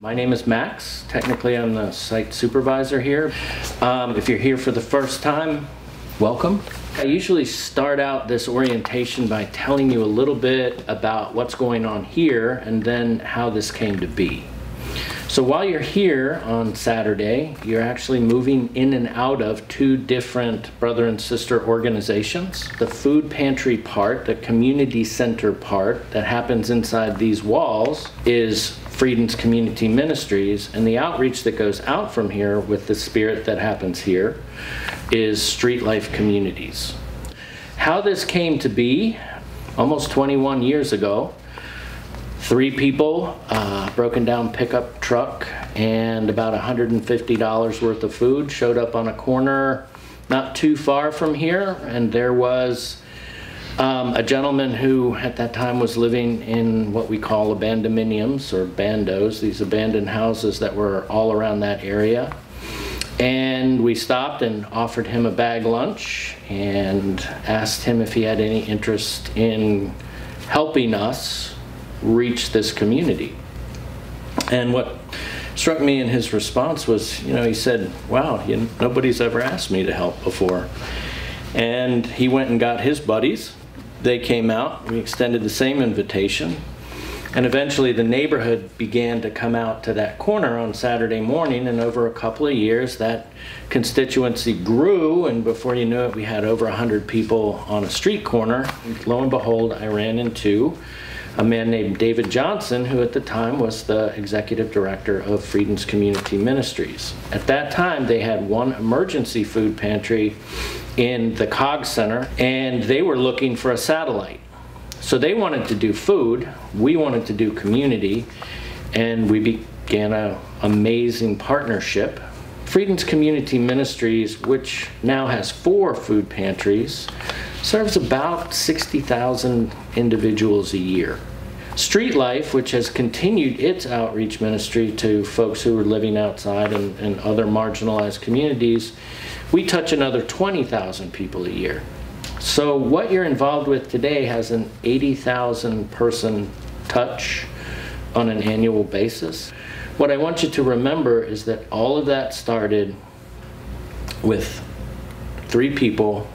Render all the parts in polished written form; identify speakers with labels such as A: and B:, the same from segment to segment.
A: My name is Max. Technically, I'm the site supervisor here. If you're here for the first time, welcome. I usually start out this orientation by telling you a little bit about what's going on here and then how this came to be. So while you're here on Saturday, you're actually moving in and out of two different brother and sister organizations. The food pantry part, the community center part that happens inside these walls is Friedens Community Ministries, and the outreach that goes out from here with the spirit that happens here is Street Life Communities. How this came to be, almost 21 years ago, 3 people, broken down pickup truck, and about $150 worth of food showed up on a corner not too far from here, and there was a gentleman who at that time was living in what we call abandonminiums or bandos, these abandoned houses that were all around that area. And we stopped and offered him a bag lunch and asked him if he had any interest in helping us reach this community. And what struck me in his response was, he said, wow, nobody's ever asked me to help before. And he went and got his buddies. They came out, we extended the same invitation, and eventually the neighborhood began to come out to that corner on Saturday morning, and over a couple of years that constituency grew, and before you knew it we had over 100 people on a street corner. Lo and behold, I ran into a man named David Johnson, who at the time was the executive director of Friedens Community Ministries. At that time, they had one emergency food pantry in the COG Center, and they were looking for a satellite. So they wanted to do food, we wanted to do community, and we began an amazing partnership. Friedens Community Ministries, which now has 4 food pantries, serves about 60,000 individuals a year. Street Life, which has continued its outreach ministry to folks who are living outside and other marginalized communities, we touch another 20,000 people a year. So what you're involved with today has an 80,000 person touch on an annual basis. What I want you to remember is that all of that started with 3 people,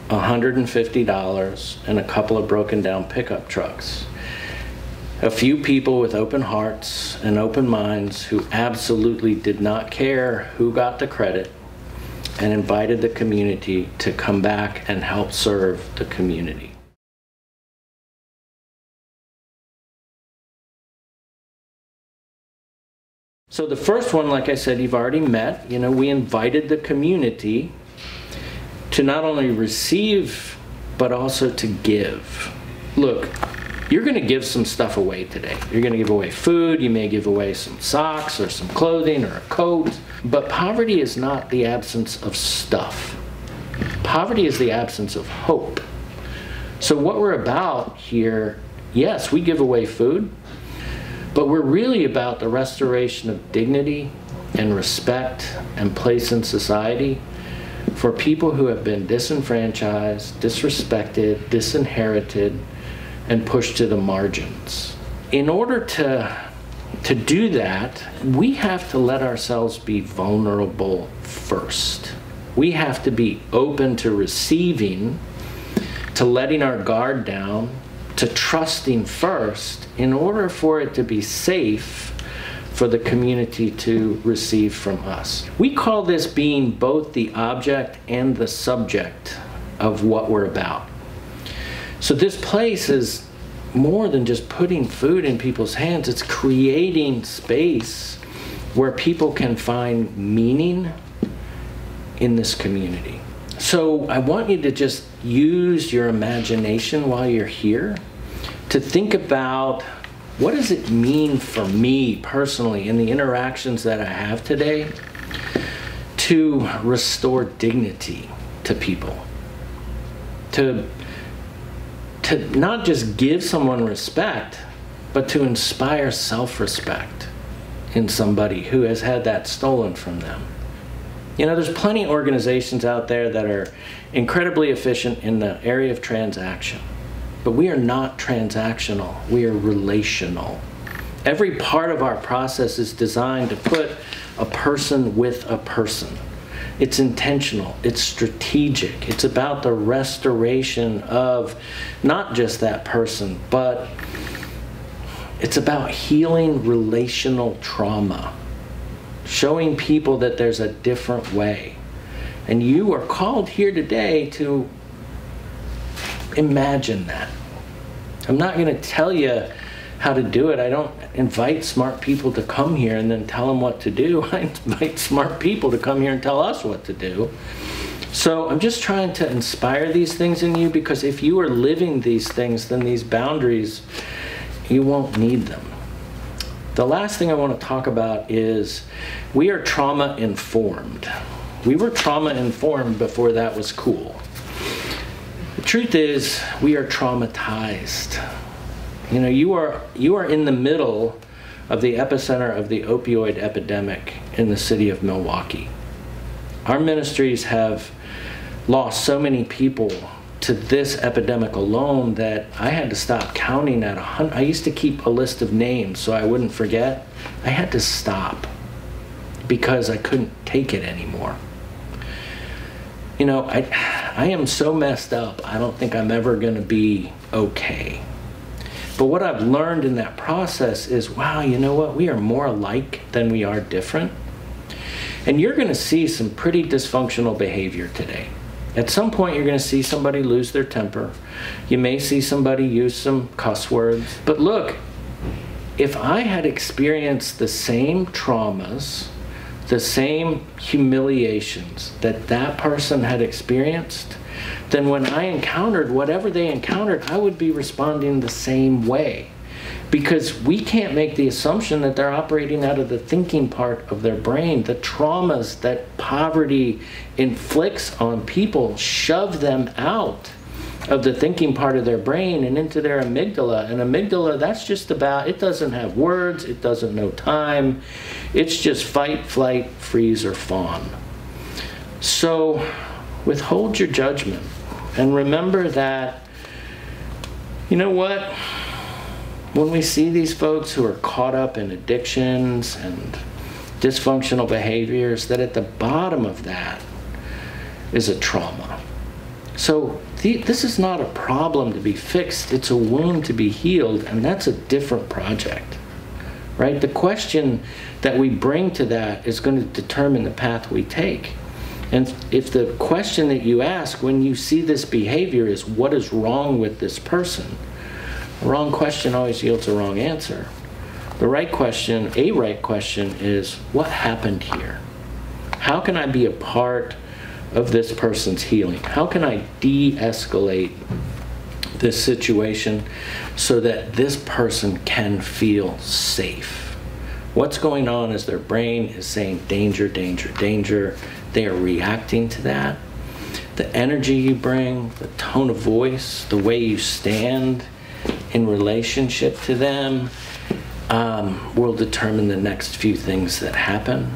A: $150, and a couple of broken down pickup trucks. A few people with open hearts and open minds who absolutely did not care who got the credit, and invited the community to come back and help serve the community. So the first one, like I said, you've already met. We invited the community to not only receive, but also to give. Look, you're going to give some stuff away today. You're going to give away food, you may give away some socks or some clothing or a coat, but poverty is not the absence of stuff. Poverty is the absence of hope. So what we're about here, yes, we give away food, but we're really about the restoration of dignity and respect and place in society for people who have been disenfranchised, disrespected, disinherited, and pushed to the margins. In order to do that, we have to let ourselves be vulnerable first. We have to be open to receiving, to letting our guard down, to trusting first in order for it to be safe for the community to receive from us. We call this being both the object and the subject of what we're about. So this place is more than just putting food in people's hands. It's creating space where people can find meaning in this community. So I want you to just use your imagination while you're here to think about, what does it mean for me personally in the interactions that I have today to restore dignity to people? To not just give someone respect, but to inspire self-respect in somebody who has had that stolen from them. There's plenty of organizations out there that are incredibly efficient in the area of transaction, but we are not transactional, we are relational. Every part of our process is designed to put a person with a person. It's intentional, it's strategic, it's about the restoration of not just that person, but it's about healing relational trauma, showing people that there's a different way. And you are called here today to imagine that. I'm not going to tell you how to do it. I don't invite smart people to come here and then tell them what to do. I invite smart people to come here and tell us what to do. So I'm just trying to inspire these things in you, because if you are living these things, then these boundaries, you won't need them. The last thing I want to talk about is we are trauma informed. We were trauma informed before that was cool. The truth is, we are traumatized. You know, you are in the middle of the epicenter of the opioid epidemic in the city of Milwaukee. Our ministries have lost so many people to this epidemic alone that I had to stop counting at 100. I used to keep a list of names so I wouldn't forget. I had to stop because I couldn't take it anymore. You know, I am so messed up, I don't think I'm ever going to be okay. But what I've learned in that process is, wow, you know what? We are more alike than we are different. And you're going to see some pretty dysfunctional behavior today. At some point, you're going to see somebody lose their temper. You may see somebody use some cuss words. But look, if I had experienced the same traumas, the same humiliations that that person had experienced, then when I encountered whatever they encountered, I would be responding the same way. Because we can't make the assumption that they're operating out of the thinking part of their brain. The traumas that poverty inflicts on people shove them out of the thinking part of their brain and into their amygdala. And amygdala, that's just about, it doesn't have words, it doesn't know time. It's just fight, flight, freeze, or fawn. So withhold your judgment and remember that, you know what? When we see these folks who are caught up in addictions and dysfunctional behaviors, that at the bottom of that is a trauma. So this is not a problem to be fixed, it's a wound to be healed, and that's a different project, right? The question that we bring to that is going to determine the path we take. And if the question that you ask when you see this behavior is, what is wrong with this person? The wrong question always yields a wrong answer. The right question, a right question, is, what happened here? How can I be a part of this person's healing? How can I de-escalate this situation so that this person can feel safe? What's going on is their brain is saying danger, danger, danger. They are reacting to that. The energy you bring, the tone of voice, the way you stand in relationship to them will determine the next few things that happen.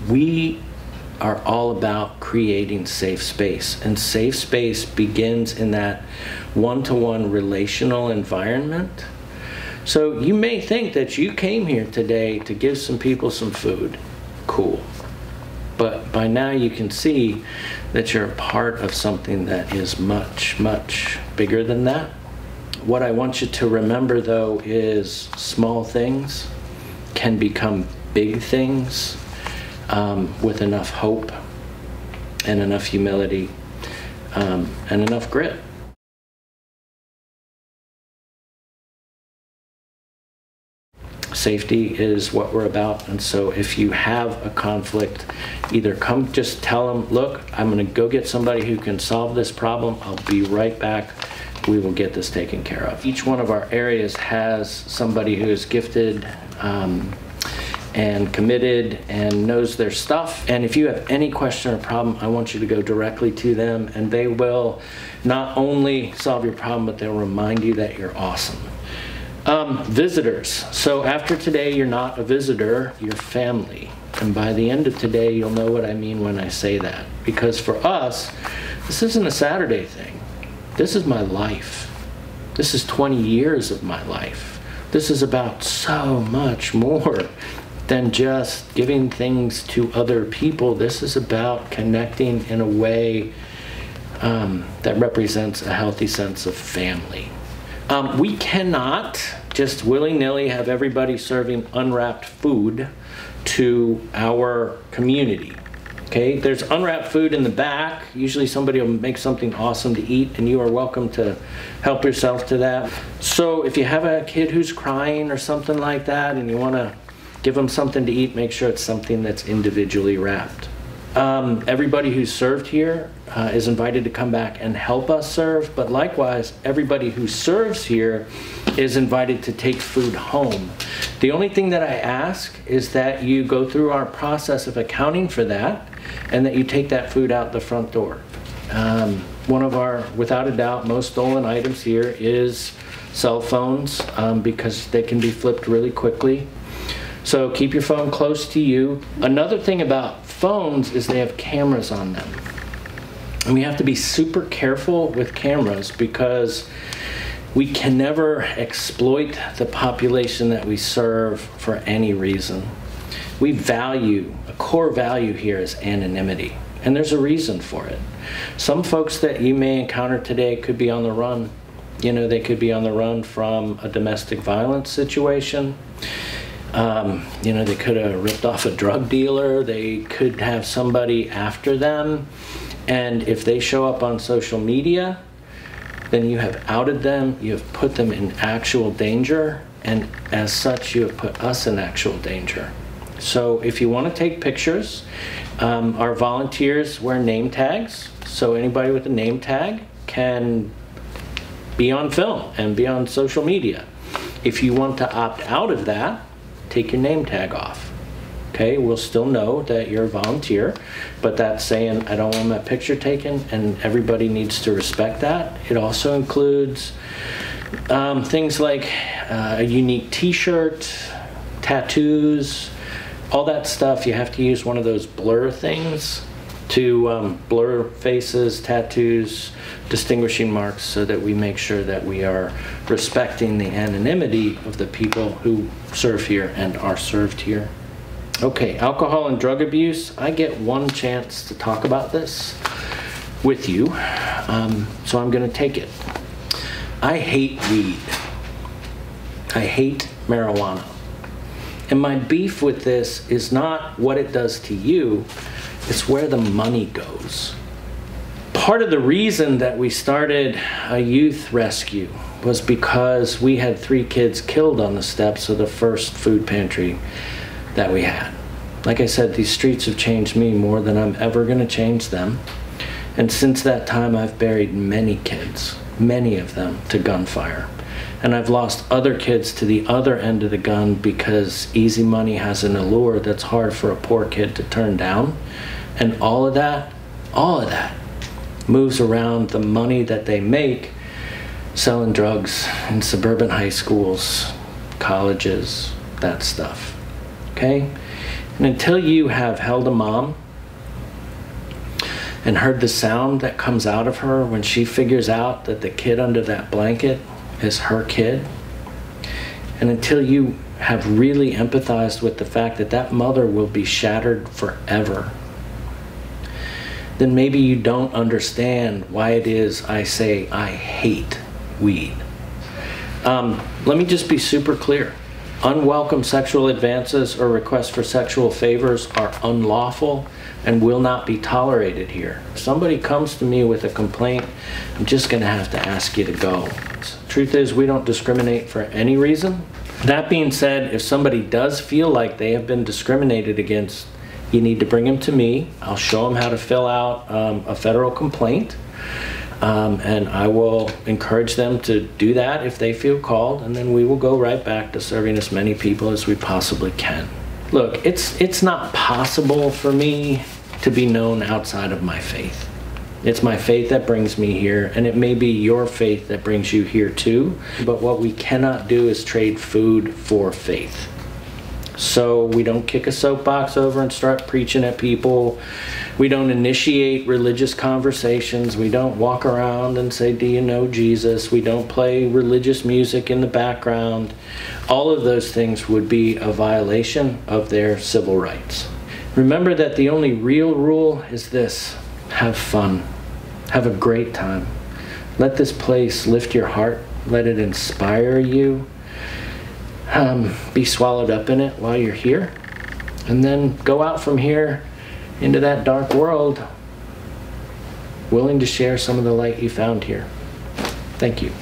A: We are all about creating safe space, and safe space begins in that one-to-one relational environment. So you may think that you came here today to give some people some food. Cool. But by now you can see that you're a part of something that is much, much bigger than that. What I want you to remember, though, is small things can become big things with enough hope and enough humility and enough grit. Safety is what we're about, and so if you have a conflict, either come, just tell them, look, I'm going to go get somebody who can solve this problem. I'll be right back. We will get this taken care of. Each one of our areas has somebody who is gifted and committed and knows their stuff. And if you have any question or problem, I want you to go directly to them, and they will not only solve your problem, but they'll remind you that you're awesome. Visitors. So after today, you're not a visitor, you're family. And by the end of today, you'll know what I mean when I say that. Because for us, this isn't a Saturday thing. This is my life. This is 20 years of my life. This is about so much more than just giving things to other people. This is about connecting in a way that represents a healthy sense of family. We cannot just willy-nilly have everybody serving unwrapped food to our community. Okay, there's unwrapped food in the back. Usually somebody will make something awesome to eat, and you are welcome to help yourself to that. So if you have a kid who's crying or something like that and you want to give them something to eat, make sure it's something that's individually wrapped. Everybody who's served here is invited to come back and help us serve, but likewise, everybody who serves here is invited to take food home. The only thing that I ask is that you go through our process of accounting for that and that you take that food out the front door. One of our, without a doubt, most stolen items here is cell phones because they can be flipped really quickly. So keep your phone close to you. Another thing about phones is they have cameras on them. And we have to be super careful with cameras because we can never exploit the population that we serve for any reason. We value, a core value here is anonymity, and there's a reason for it. Some folks that you may encounter today could be on the run. You know, they could be on the run from a domestic violence situation. You know, they could have ripped off a drug dealer. They could have somebody after them. And if they show up on social media, then you have outed them, you have put them in actual danger, and as such, you have put us in actual danger. So if you want to take pictures, our volunteers wear name tags. So anybody with a name tag can be on film and be on social media. If you want to opt out of that, take your name tag off. Okay, we'll still know that you're a volunteer, but that's saying I don't want my picture taken, and everybody needs to respect that. It also includes things like a unique t-shirt, tattoos, all that stuff. You have to use one of those blur things to blur faces, tattoos, distinguishing marks, so that we make sure that we are respecting the anonymity of the people who serve here and are served here. Okay, alcohol and drug abuse. I get one chance to talk about this with you, so I'm going to take it. I hate weed. I hate marijuana. And my beef with this is not what it does to you, it's where the money goes. Part of the reason that we started a youth rescue was because we had 3 kids killed on the steps of the first food pantry that we had. Like I said, these streets have changed me more than I'm ever going to change them. And since that time, I've buried many kids, many of them, to gunfire. And I've lost other kids to the other end of the gun because easy money has an allure that's hard for a poor kid to turn down. And all of that moves around the money that they make selling drugs in suburban high schools, colleges, that stuff. Okay? And until you have held a mom and heard the sound that comes out of her when she figures out that the kid under that blanket is her kid, and until you have really empathized with the fact that that mother will be shattered forever, then maybe you don't understand why it is I say I hate weed. Let me just be super clear. Unwelcome sexual advances or requests for sexual favors are unlawful and will not be tolerated here. If somebody comes to me with a complaint, I'm just going to have to ask you to go. Truth is, we don't discriminate for any reason. That being said, if somebody does feel like they have been discriminated against, you need to bring them to me. I'll show them how to fill out a federal complaint. And I will encourage them to do that if they feel called, and then we will go right back to serving as many people as we possibly can. Look, it's not possible for me to be known outside of my faith. It's my faith that brings me here, and it may be your faith that brings you here too, but what we cannot do is trade food for faith. So we don't kick a soapbox over and start preaching at people. We don't initiate religious conversations. We don't walk around and say, do you know Jesus? We don't play religious music in the background. All of those things would be a violation of their civil rights. Remember that the only real rule is this: have fun. Have a great time. Let this place lift your heart. Let it inspire you. Be swallowed up in it while you're here. And then go out from here into that dark world, willing to share some of the light you found here. Thank you.